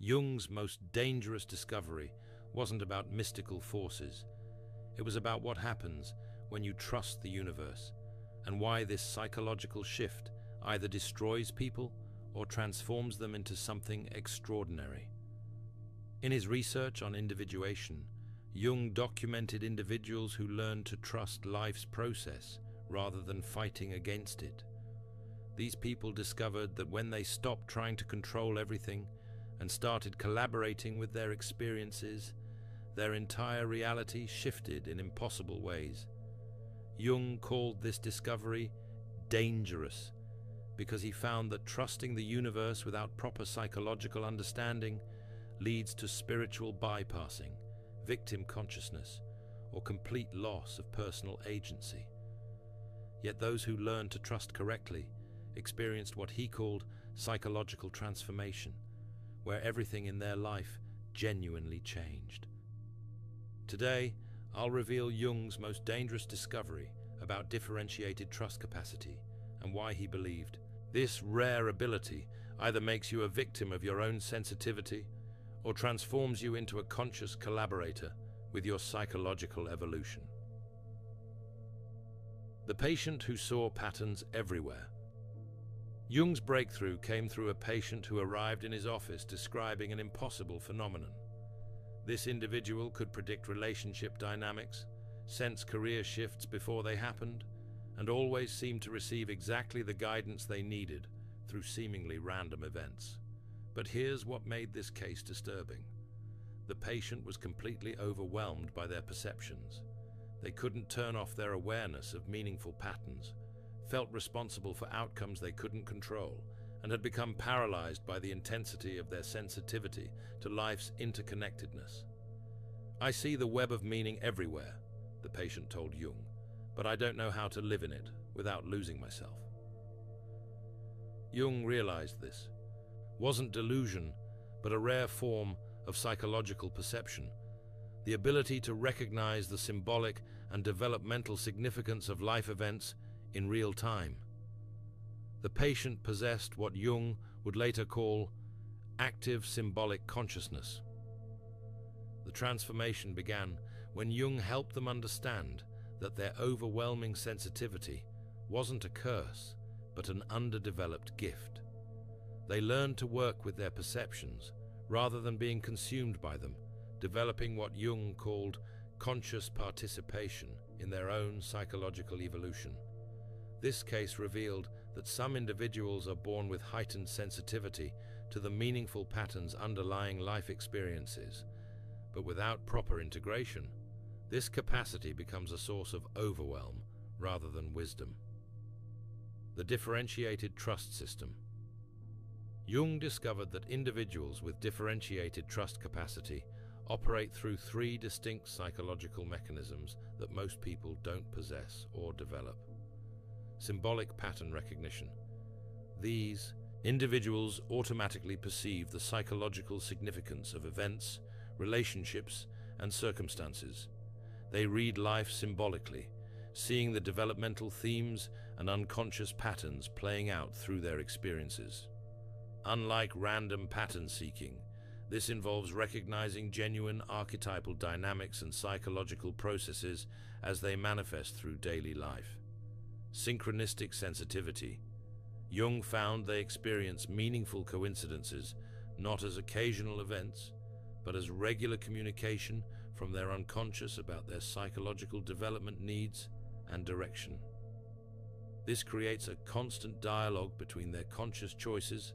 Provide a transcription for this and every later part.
Jung's most dangerous discovery wasn't about mystical forces. It was about what happens when you trust the universe, and why this psychological shift either destroys people or transforms them into something extraordinary. In his research on individuation, Jung documented individuals who learned to trust life's process rather than fighting against it. These people discovered that when they stopped trying to control everything and started collaborating with their experiences, their entire reality shifted in impossible ways. Jung called this discovery dangerous because he found that trusting the universe without proper psychological understanding leads to spiritual bypassing, victim consciousness, or complete loss of personal agency. Yet those who learned to trust correctly experienced what he called psychological transformation, where everything in their life genuinely changed. Today, I'll reveal Jung's most dangerous discovery about differentiated trust capacity and why he believed this rare ability either makes you a victim of your own sensitivity or transforms you into a conscious collaborator with your psychological evolution. The patient who saw patterns everywhere. Jung's breakthrough came through a patient who arrived in his office describing an impossible phenomenon. This individual could predict relationship dynamics, sense career shifts before they happened, and always seemed to receive exactly the guidance they needed through seemingly random events. But here's what made this case disturbing. The patient was completely overwhelmed by their perceptions. They couldn't turn off their awareness of meaningful patterns, felt responsible for outcomes they couldn't control, and had become paralyzed by the intensity of their sensitivity to life's interconnectedness. "I see the web of meaning everywhere," the patient told Jung, "but I don't know how to live in it without losing myself." Jung realized this wasn't delusion, but a rare form of psychological perception, the ability to recognize the symbolic and developmental significance of life events in real time. The patient possessed what Jung would later call active symbolic consciousness. The transformation began when Jung helped them understand that their overwhelming sensitivity wasn't a curse, but an underdeveloped gift. They learned to work with their perceptions rather than being consumed by them, developing what Jung called conscious participation in their own psychological evolution. This case revealed that some individuals are born with heightened sensitivity to the meaningful patterns underlying life experiences, but without proper integration, this capacity becomes a source of overwhelm rather than wisdom. The differentiated trust system. Jung discovered that individuals with differentiated trust capacity operate through three distinct psychological mechanisms that most people don't possess or develop. Symbolic pattern recognition. These individuals automatically perceive the psychological significance of events, relationships, and circumstances. They read life symbolically, seeing the developmental themes and unconscious patterns playing out through their experiences. Unlike random pattern seeking, this involves recognizing genuine archetypal dynamics and psychological processes as they manifest through daily life. Synchronistic sensitivity. Jung found they experience meaningful coincidences not as occasional events, but as regular communication from their unconscious about their psychological development needs and direction. This creates a constant dialogue between their conscious choices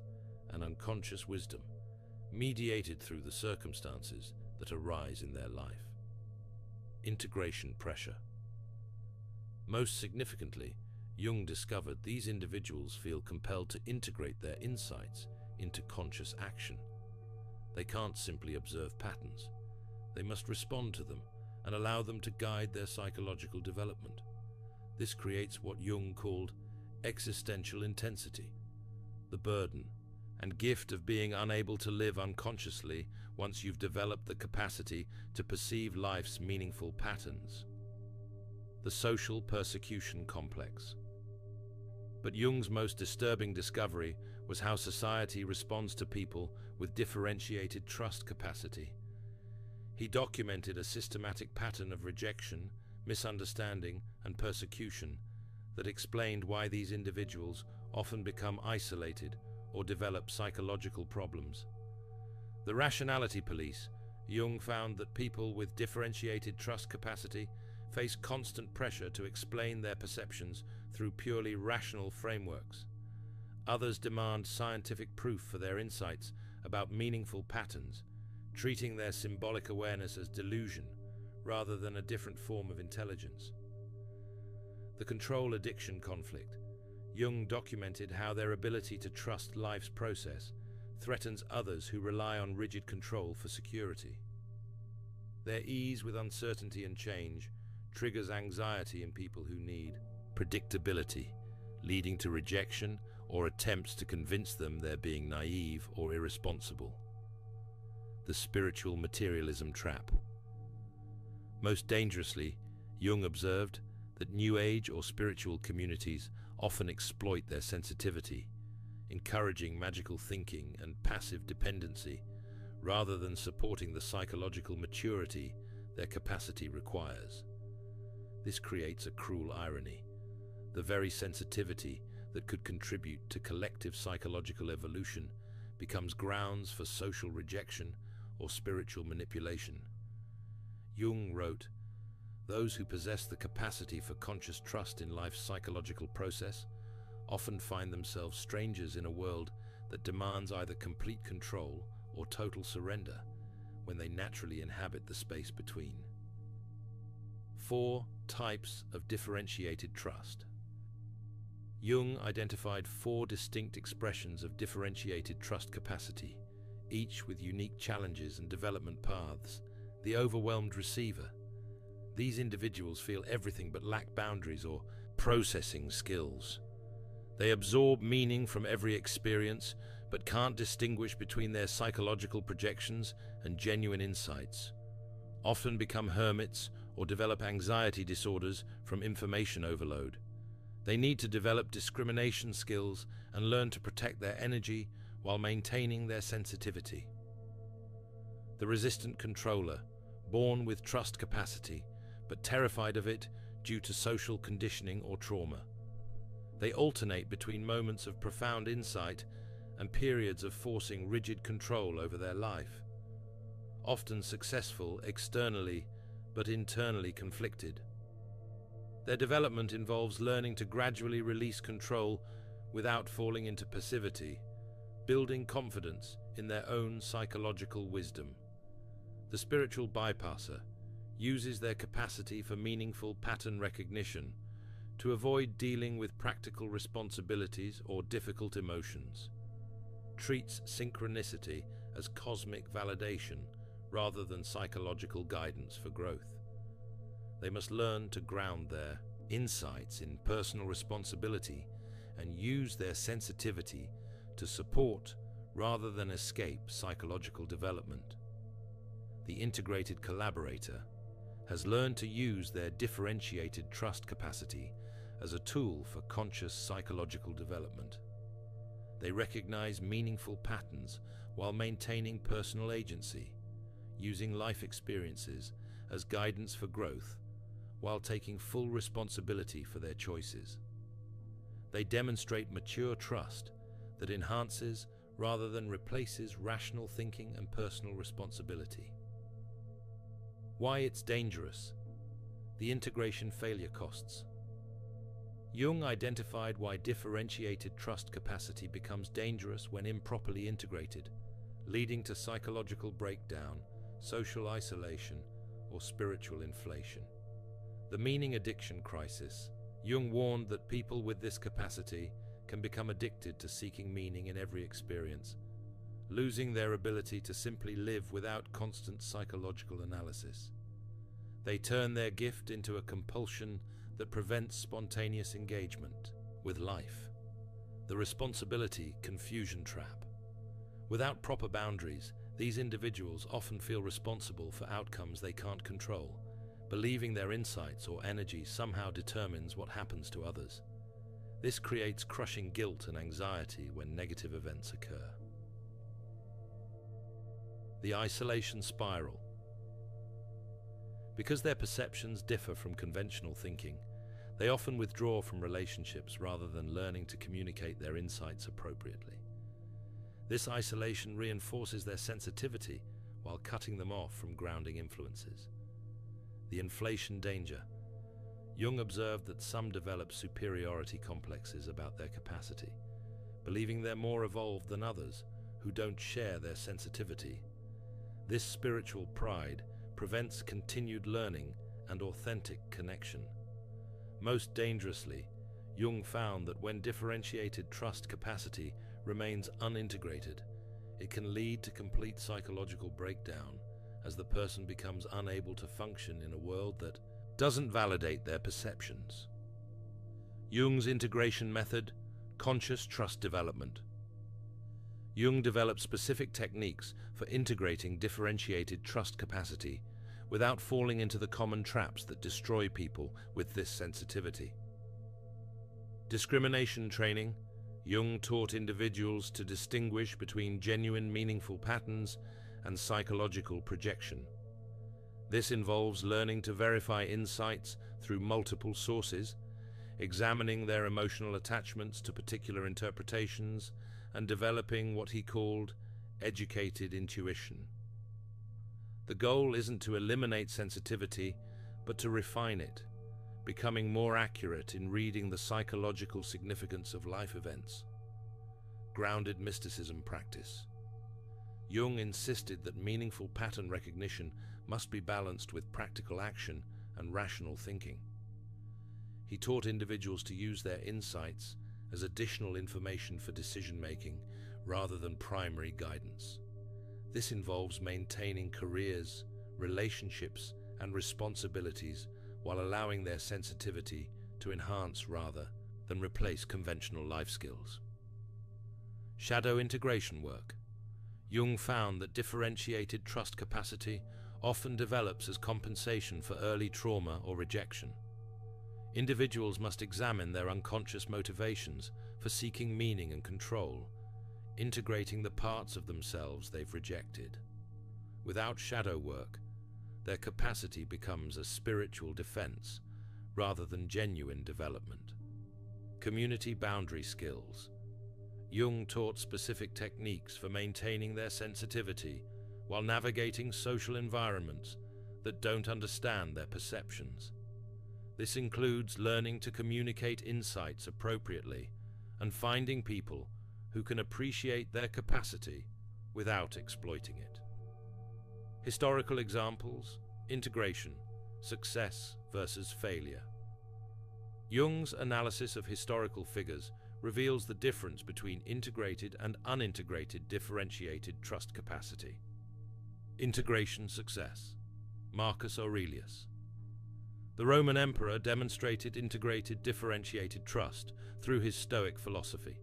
and unconscious wisdom, mediated through the circumstances that arise in their life. Integration pressure. Most significantly, Jung discovered these individuals feel compelled to integrate their insights into conscious action. They can't simply observe patterns. They must respond to them and allow them to guide their psychological development. This creates what Jung called existential intensity, the burden and gift of being unable to live unconsciously once you've developed the capacity to perceive life's meaningful patterns. The social persecution complex. But Jung's most disturbing discovery was how society responds to people with differentiated trust capacity. He documented a systematic pattern of rejection, misunderstanding, and persecution that explained why these individuals often become isolated or develop psychological problems. The rationality police, Jung found that people with differentiated trust capacity face constant pressure to explain their perceptions through purely rational frameworks. Others demand scientific proof for their insights about meaningful patterns, treating their symbolic awareness as delusion rather than a different form of intelligence. The control-addiction conflict. Jung documented how their ability to trust life's process threatens others who rely on rigid control for security. Their ease with uncertainty and change triggers anxiety in people who need predictability, leading to rejection or attempts to convince them they're being naive or irresponsible. The spiritual materialism trap. Most dangerously, Jung observed that New Age or spiritual communities often exploit their sensitivity, encouraging magical thinking and passive dependency, rather than supporting the psychological maturity their capacity requires. This creates a cruel irony. The very sensitivity that could contribute to collective psychological evolution becomes grounds for social rejection or spiritual manipulation. Jung wrote, "Those who possess the capacity for conscious trust in life's psychological process often find themselves strangers in a world that demands either complete control or total surrender when they naturally inhabit the space between." 4 types of differentiated trust. Jung identified 4 distinct expressions of differentiated trust capacity, each with unique challenges and development paths. The overwhelmed receiver. These individuals feel everything but lack boundaries or processing skills. They absorb meaning from every experience, but can't distinguish between their psychological projections and genuine insights. Often become hermits or develop anxiety disorders from information overload. They need to develop discrimination skills and learn to protect their energy while maintaining their sensitivity. The resistant controller, born with trust capacity, but terrified of it due to social conditioning or trauma. They alternate between moments of profound insight and periods of forcing rigid control over their life. Often successful externally, but internally conflicted. Their development involves learning to gradually release control without falling into passivity, building confidence in their own psychological wisdom. The spiritual bypasser uses their capacity for meaningful pattern recognition to avoid dealing with practical responsibilities or difficult emotions. Treats synchronicity as cosmic validation rather than psychological guidance for growth. They must learn to ground their insights in personal responsibility and use their sensitivity to support rather than escape psychological development. The integrated collaborator has learned to use their differentiated trust capacity as a tool for conscious psychological development. They recognize meaningful patterns while maintaining personal agency, using life experiences as guidance for growth while taking full responsibility for their choices. They demonstrate mature trust that enhances rather than replaces rational thinking and personal responsibility. Why it's dangerous. The integration failure costs. Jung identified why differentiated trust capacity becomes dangerous when improperly integrated, leading to psychological breakdown, social isolation, or spiritual inflation. The meaning addiction crisis. Jung warned that people with this capacity can become addicted to seeking meaning in every experience, losing their ability to simply live without constant psychological analysis. They turn their gift into a compulsion that prevents spontaneous engagement with life. The responsibility confusion trap. Without proper boundaries, these individuals often feel responsible for outcomes they can't control, believing their insights or energy somehow determines what happens to others. This creates crushing guilt and anxiety when negative events occur. the isolation spiral. Because their perceptions differ from conventional thinking, they often withdraw from relationships rather than learning to communicate their insights appropriately. This isolation reinforces their sensitivity while cutting them off from grounding influences. The inflation danger. Jung observed that some develop superiority complexes about their capacity, believing they're more evolved than others who don't share their sensitivity. This spiritual pride prevents continued learning and authentic connection. Most dangerously, Jung found that when differentiated trust capacity remains unintegrated, it can lead to complete psychological breakdown as the person becomes unable to function in a world that doesn't validate their perceptions. Jung's integration method, conscious trust development. Jung developed specific techniques for integrating differentiated trust capacity without falling into the common traps that destroy people with this sensitivity. Discrimination training. Jung taught individuals to distinguish between genuine meaningful patterns and psychological projection. This involves learning to verify insights through multiple sources, examining their emotional attachments to particular interpretations, and developing what he called educated intuition. The goal isn't to eliminate sensitivity, but to refine it, becoming more accurate in reading the psychological significance of life events. Grounded mysticism practice. Jung insisted that meaningful pattern recognition must be balanced with practical action and rational thinking. He taught individuals to use their insights as additional information for decision-making rather than primary guidance. This involves maintaining careers, relationships, and responsibilities while allowing their sensitivity to enhance rather than replace conventional life skills. Shadow integration work. Jung found that differentiated trust capacity often develops as compensation for early trauma or rejection. Individuals must examine their unconscious motivations for seeking meaning and control, integrating the parts of themselves they've rejected. Without shadow work, their capacity becomes a spiritual defense rather than genuine development. Community boundary skills. Jung taught specific techniques for maintaining their sensitivity while navigating social environments that don't understand their perceptions. This includes learning to communicate insights appropriately and finding people who can appreciate their capacity without exploiting it. Historical examples, integration, success versus failure. Jung's analysis of historical figures reveals the difference between integrated and unintegrated differentiated trust capacity. Integration success. Marcus Aurelius. The Roman emperor demonstrated integrated differentiated trust through his Stoic philosophy.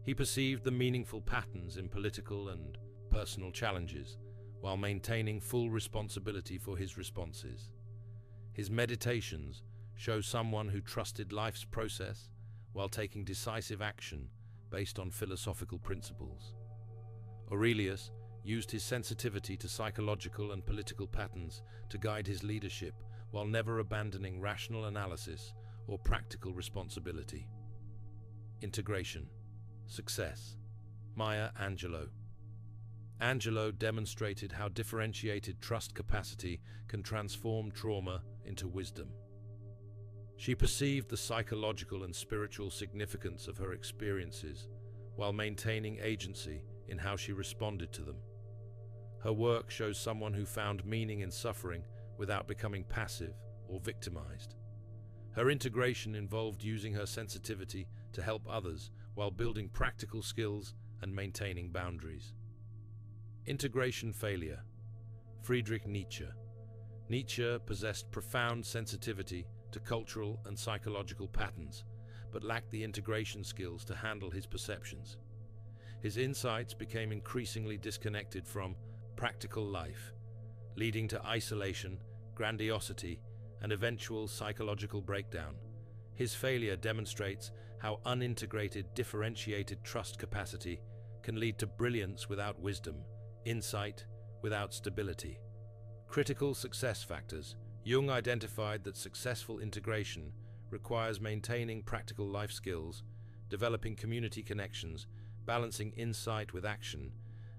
He perceived the meaningful patterns in political and personal challenges while maintaining full responsibility for his responses. His meditations show someone who trusted life's process while taking decisive action based on philosophical principles. Aurelius used his sensitivity to psychological and political patterns to guide his leadership while never abandoning rational analysis or practical responsibility. Integration. Success. Maya Angelou. Angelou demonstrated how differentiated trust capacity can transform trauma into wisdom. She perceived the psychological and spiritual significance of her experiences while maintaining agency in how she responded to them. Her work shows someone who found meaning in suffering without becoming passive or victimized. Her integration involved using her sensitivity to help others while building practical skills and maintaining boundaries. Integration failure. Friedrich Nietzsche. Nietzsche possessed profound sensitivity to cultural and psychological patterns, but lacked the integration skills to handle his perceptions. His insights became increasingly disconnected from practical life, leading to isolation, grandiosity, and eventual psychological breakdown. His failure demonstrates how unintegrated, differentiated trust capacity can lead to brilliance without wisdom, insight without stability. Critical success factors. Jung identified that successful integration requires maintaining practical life skills, developing community connections, balancing insight with action,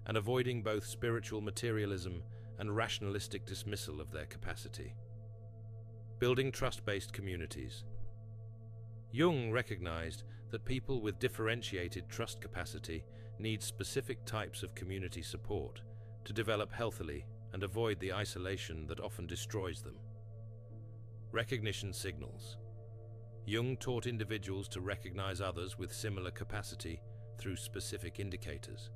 and avoiding both spiritual materialism and rationalistic dismissal of their capacity. Building trust-based communities. Jung recognized that people with differentiated trust capacity need specific types of community support to develop healthily and avoid the isolation that often destroys them. Recognition signals. Jung taught individuals to recognize others with similar capacity through specific indicators: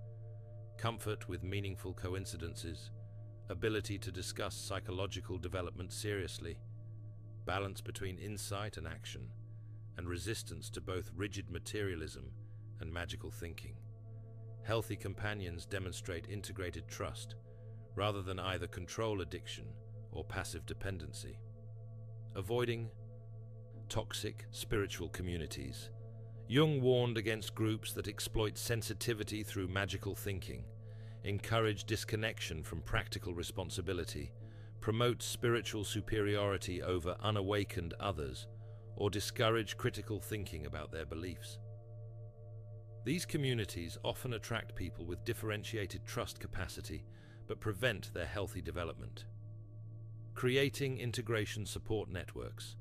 comfort with meaningful coincidences, ability to discuss psychological development seriously, balance between insight and action, and resistance to both rigid materialism and magical thinking. Healthy companions demonstrate integrated trust rather than either control addiction or passive dependency. Avoiding toxic spiritual communities. Jung warned against groups that exploit sensitivity through magical thinking, encourage disconnection from practical responsibility, promote spiritual superiority over unawakened others, or discourage critical thinking about their beliefs. These communities often attract people with differentiated trust capacity, but prevent their healthy development. Creating integration support networks.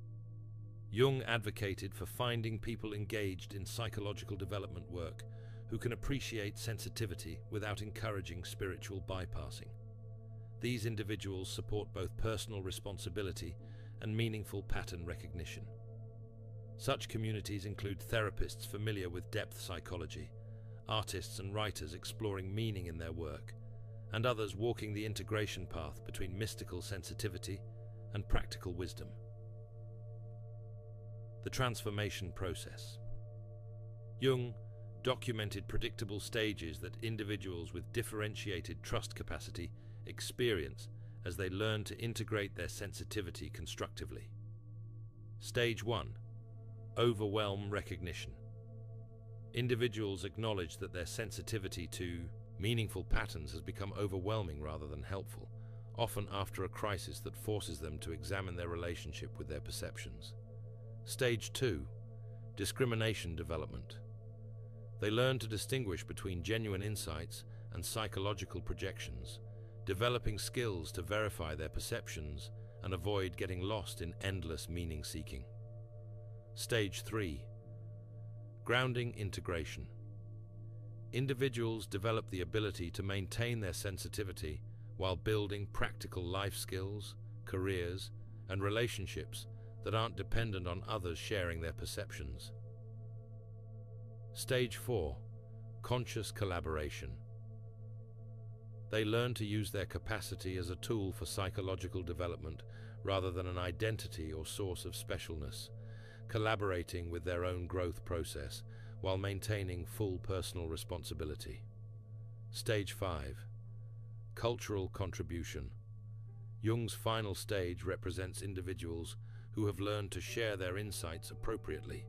Jung advocated for finding people engaged in psychological development work who can appreciate sensitivity without encouraging spiritual bypassing. These individuals support both personal responsibility and meaningful pattern recognition. Such communities include therapists familiar with depth psychology, artists and writers exploring meaning in their work, and others walking the integration path between mystical sensitivity and practical wisdom. The transformation process. Jung documented predictable stages that individuals with differentiated trust capacity experience as they learn to integrate their sensitivity constructively. Stage 1. Overwhelm recognition. Individuals acknowledge that their sensitivity to meaningful patterns has become overwhelming rather than helpful, often after a crisis that forces them to examine their relationship with their perceptions. Stage 2. Discrimination development. They learn to distinguish between genuine insights and psychological projections, developing skills to verify their perceptions and avoid getting lost in endless meaning-seeking. Stage 3. Grounding integration. Individuals develop the ability to maintain their sensitivity while building practical life skills, careers, and relationships that aren't dependent on others sharing their perceptions. Stage 4. Conscious collaboration. They learn to use their capacity as a tool for psychological development rather than an identity or source of specialness, collaborating with their own growth process while maintaining full personal responsibility. Stage 5. Cultural contribution. Jung's final stage represents individuals who have learned to share their insights appropriately,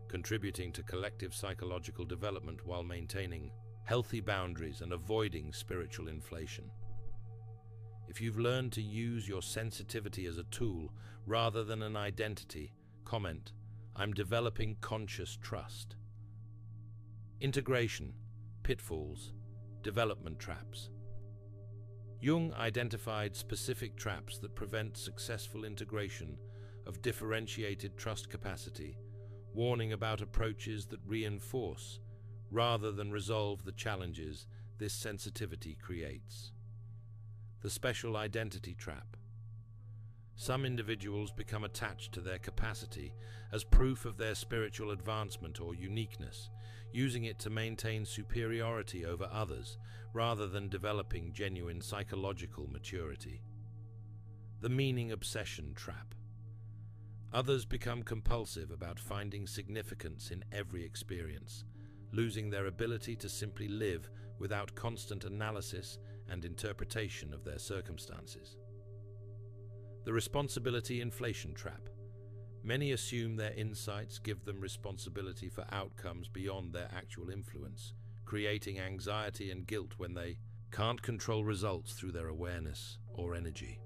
contributing to collective psychological development while maintaining healthy boundaries and avoiding spiritual inflation. If you've learned to use your sensitivity as a tool rather than an identity, comment, "I'm developing conscious trust." Integration, pitfalls, development traps. Jung identified specific traps that prevent successful integration of differentiated trust capacity, warning about approaches that reinforce rather than resolve the challenges this sensitivity creates. The special identity trap. Some individuals become attached to their capacity as proof of their spiritual advancement or uniqueness, using it to maintain superiority over others rather than developing genuine psychological maturity. The meaning obsession trap. Others become compulsive about finding significance in every experience, losing their ability to simply live without constant analysis and interpretation of their circumstances. The responsibility inflation trap. Many assume their insights give them responsibility for outcomes beyond their actual influence, creating anxiety and guilt when they can't control results through their awareness or energy.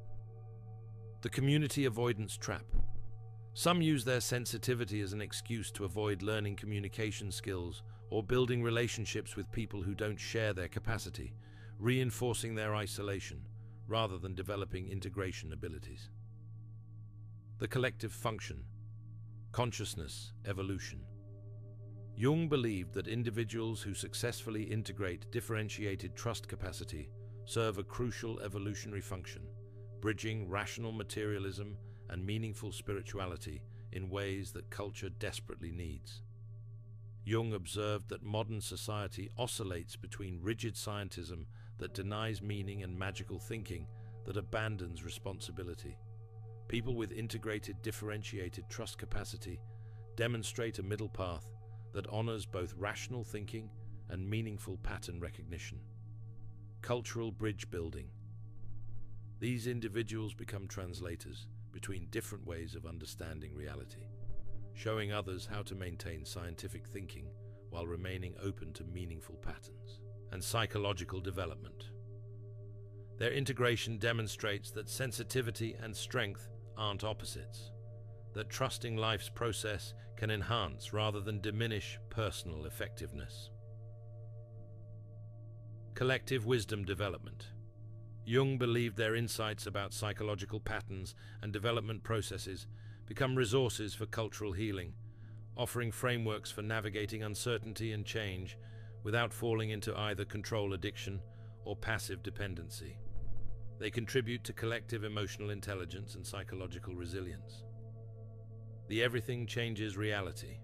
The community avoidance trap. Some use their sensitivity as an excuse to avoid learning communication skills or building relationships with people who don't share their capacity, reinforcing their isolation rather than developing integration abilities. The collective function. Consciousness evolution. Jung believed that individuals who successfully integrate differentiated trust capacity serve a crucial evolutionary function, bridging rational materialism and meaningful spirituality in ways that culture desperately needs. Jung observed that modern society oscillates between rigid scientism that denies meaning and magical thinking that abandons responsibility. People with integrated differentiated trust capacity demonstrate a middle path that honors both rational thinking and meaningful pattern recognition. Cultural bridge building. These individuals become translators between different ways of understanding reality, showing others how to maintain scientific thinking while remaining open to meaningful patterns. And psychological development. Their integration demonstrates that sensitivity and strength aren't opposites, that trusting life's process can enhance rather than diminish personal effectiveness. Collective wisdom development. Jung believed their insights about psychological patterns and development processes become resources for cultural healing, offering frameworks for navigating uncertainty and change without falling into either control addiction or passive dependency. They contribute to collective emotional intelligence and psychological resilience. The everything changes reality.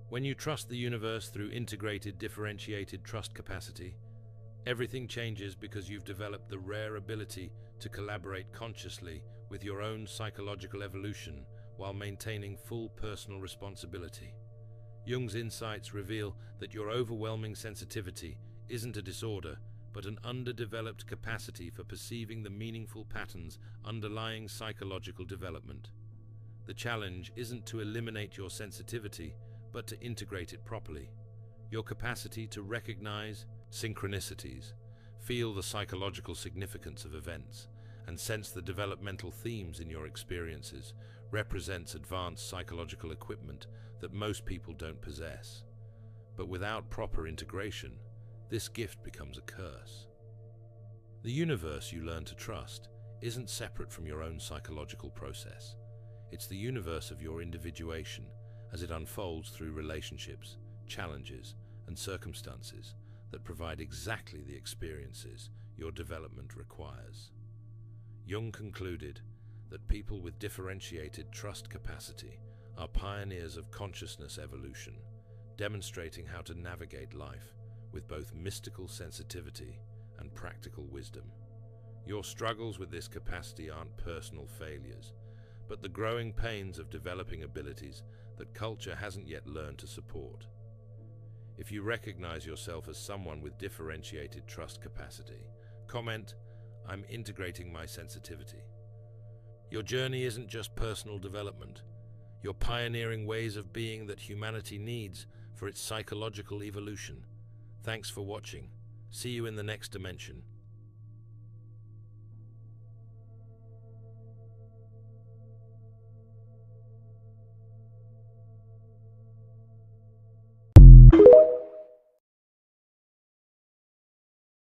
When you trust the universe through integrated, differentiated trust capacity, everything changes because you've developed the rare ability to collaborate consciously with your own psychological evolution while maintaining full personal responsibility. Jung's insights reveal that your overwhelming sensitivity isn't a disorder, but an underdeveloped capacity for perceiving the meaningful patterns underlying psychological development. The challenge isn't to eliminate your sensitivity, but to integrate it properly. Your capacity to recognize synchronicities, feel the psychological significance of events, and sense the developmental themes in your experiences represents advanced psychological equipment that most people don't possess. But without proper integration, this gift becomes a curse. The universe you learn to trust isn't separate from your own psychological process. It's the universe of your individuation as it unfolds through relationships, challenges, and circumstances that provide exactly the experiences your development requires. Jung concluded that people with differentiated trust capacity are pioneers of consciousness evolution, demonstrating how to navigate life with both mystical sensitivity and practical wisdom. Your struggles with this capacity aren't personal failures, but the growing pains of developing abilities that culture hasn't yet learned to support. If you recognize yourself as someone with differentiated trust capacity, comment, "I'm integrating my sensitivity." Your journey isn't just personal development. You're pioneering ways of being that humanity needs for its psychological evolution. Thanks for watching. See you in the next dimension.